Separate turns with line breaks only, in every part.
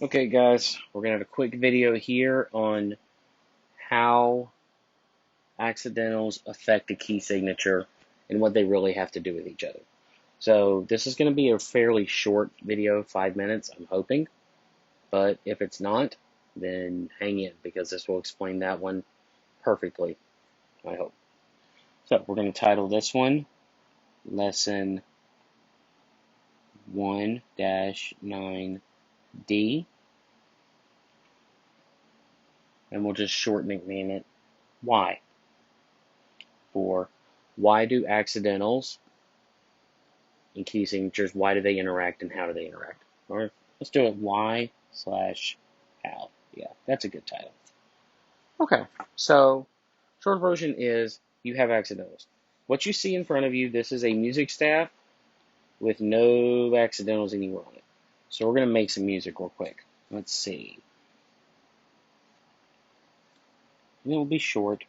Okay guys, we're going to have a quick video here on how accidentals affect the key signature and what they really have to do with each other. So this is going to be a fairly short video, 5 minutes, I'm hoping. But if it's not, then hang in because this will explain that one perfectly, I hope. So we're going to title this one Lesson 1-9D. And we'll just short nickname it Why. For why do accidentals and key signatures, why do they interact and how do they interact? Or let's do it why/how. Yeah, that's a good title. Okay, so short version is you have accidentals. What you see in front of you, this is a music staff with no accidentals anywhere on it. So we're going to make some music real quick. Let's see. And it will be short.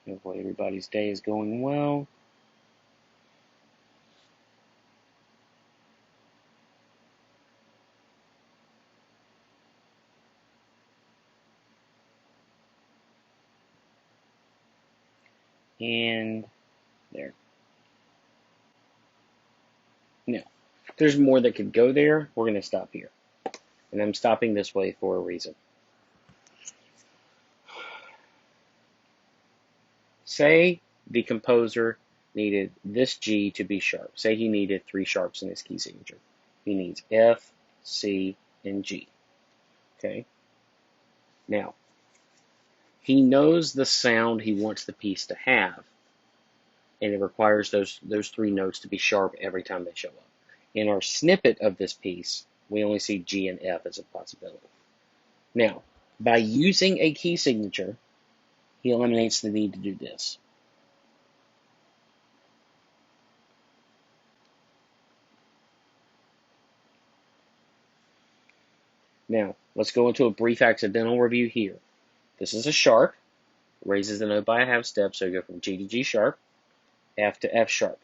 Hopefully everybody's day is going well. And there. Now, there's more that could go there. We're going to stop here. And I'm stopping this way for a reason. Say the composer needed this G to be sharp. Say he needed 3 sharps in his key signature. He needs F, C, and G. Okay? Now, he knows the sound he wants the piece to have, and it requires those 3 notes to be sharp every time they show up. In our snippet of this piece, we only see G and F as a possibility. Now, by using a key signature, he eliminates the need to do this. Now, let's go into a brief accidental review here. This is a sharp, raises the note by a half step, so you go from G to G sharp, F to F sharp.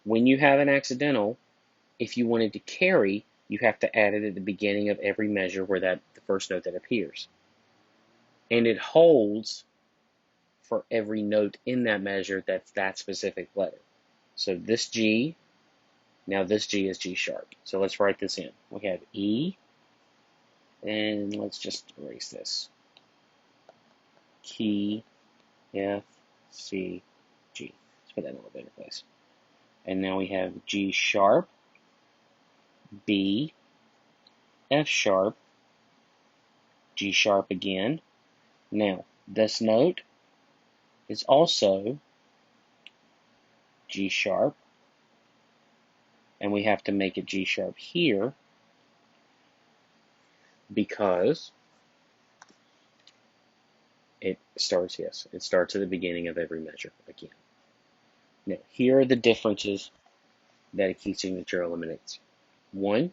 When you have an accidental, if you wanted to carry, you have to add it at the beginning of every measure where the first note that appears. And it holds for every note in that measure that's that specific letter. So this G, now this G is G sharp. So let's write this in. We have E, and let's just erase this. Key, F, C, G. Let's put that in a little better place. And now we have G sharp, B, F sharp, G sharp again. Now, this note is also G sharp, and we have to make it G sharp here because it starts at the beginning of every measure again. Now, here are the differences that a key signature eliminates. One,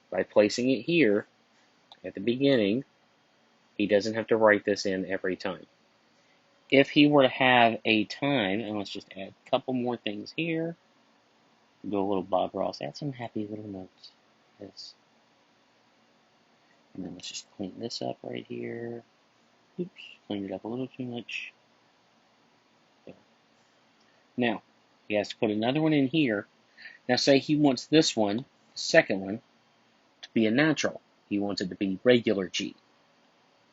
by placing it here at the beginning, he doesn't have to write this in every time. If he were to have a time, and let's just add a couple more things here, go a little Bob Ross, add some happy little notes. Yes. And then let's just clean this up right here. Oops, cleaned it up a little too much. There. Now, he has to put another one in here. Now say he wants this one, the second one, to be a natural. He wants it to be regular G.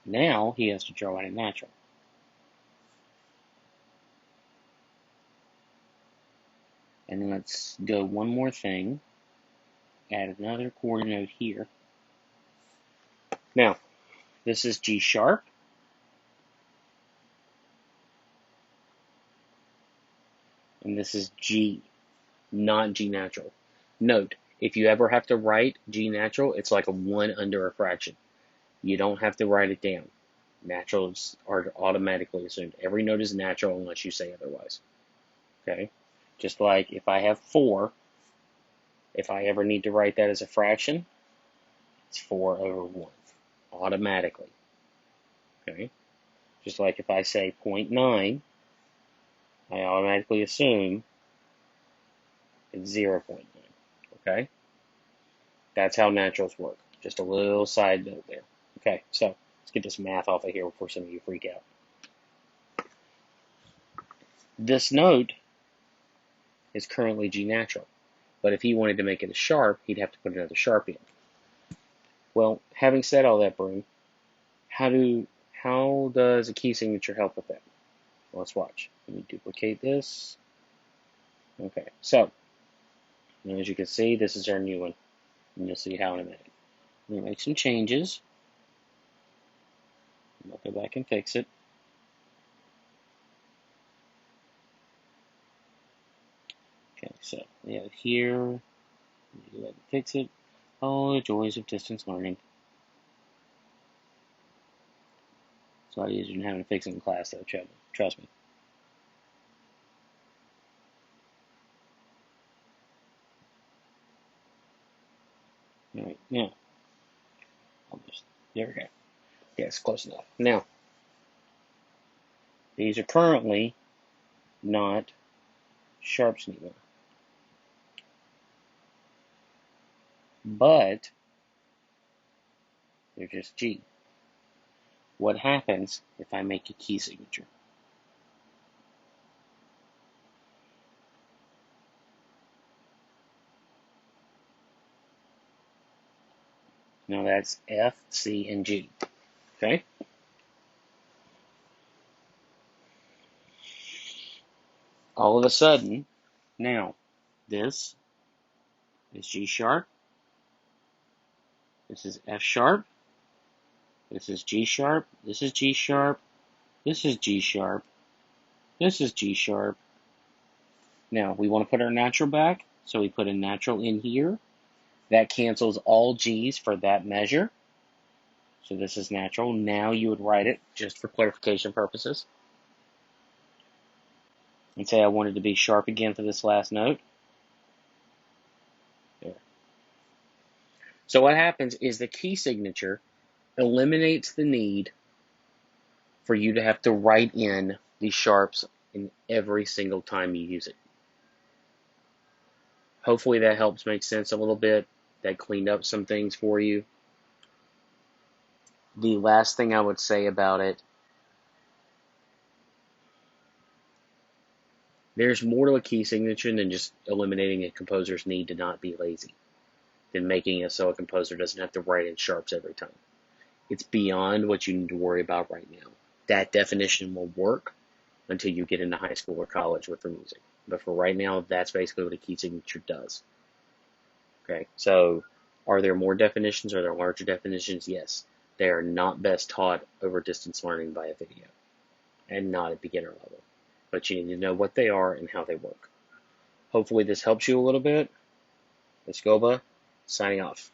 Now he has to draw out a natural. And then let's go one more thing. Add another quarter note here. Now, this is G sharp. And this is G, not G natural. Note, if you ever have to write G natural, it's like a 1 under a fraction. You don't have to write it down. Naturals are automatically assumed. Every note is natural unless you say otherwise. Okay? Just like if I have 4, if I ever need to write that as a fraction, it's 4/1 automatically. Okay? Just like if I say 0.9, I automatically assume it's 0.9. Okay? That's how naturals work. Just a little side note there. Okay, so let's get this math off of here before some of you freak out. This note is currently G natural, but if he wanted to make it a sharp, he'd have to put another sharp in. Well, having said all that, Broom, how does a key signature help with that? Well, let's watch. Let me duplicate this. Okay, so as you can see, this is our new one, and you'll see how in a minute. Let me make some changes. I'll go back and fix it. Okay, so we have it here. Go ahead and fix it. Oh, the joys of distance learning. It's a lot easier than having to fix it in class, though, trust me. Alright, now, there we go. Yes, close enough. Now, these are currently not sharps anymore. But they're just G. What happens if I make a key signature? Now that's F, C, and G. Okay? All of a sudden, now, this is G sharp. This is F sharp. This is G sharp. This is G sharp. This is G sharp. This is G sharp. Now, we want to put our natural back, so we put a natural in here. That cancels all G's for that measure. So this is natural. Now you would write it, just for clarification purposes, and say I wanted to be sharp again for this last note. There. So what happens is the key signature eliminates the need for you to have to write in these sharps in every single time you use it. Hopefully that helps make sense a little bit. That cleaned up some things for you. The last thing I would say about it, there's more to a key signature than just eliminating a composer's need to not be lazy, than making it so a composer doesn't have to write in sharps every time. It's beyond what you need to worry about right now. That definition will work until you get into high school or college with the music. But for right now, that's basically what a key signature does. Okay, so are there more definitions? Are there larger definitions? Yes. They are not best taught over distance learning by a video, and not at beginner level. But you need to know what they are and how they work. Hopefully this helps you a little bit. Escoba, signing off.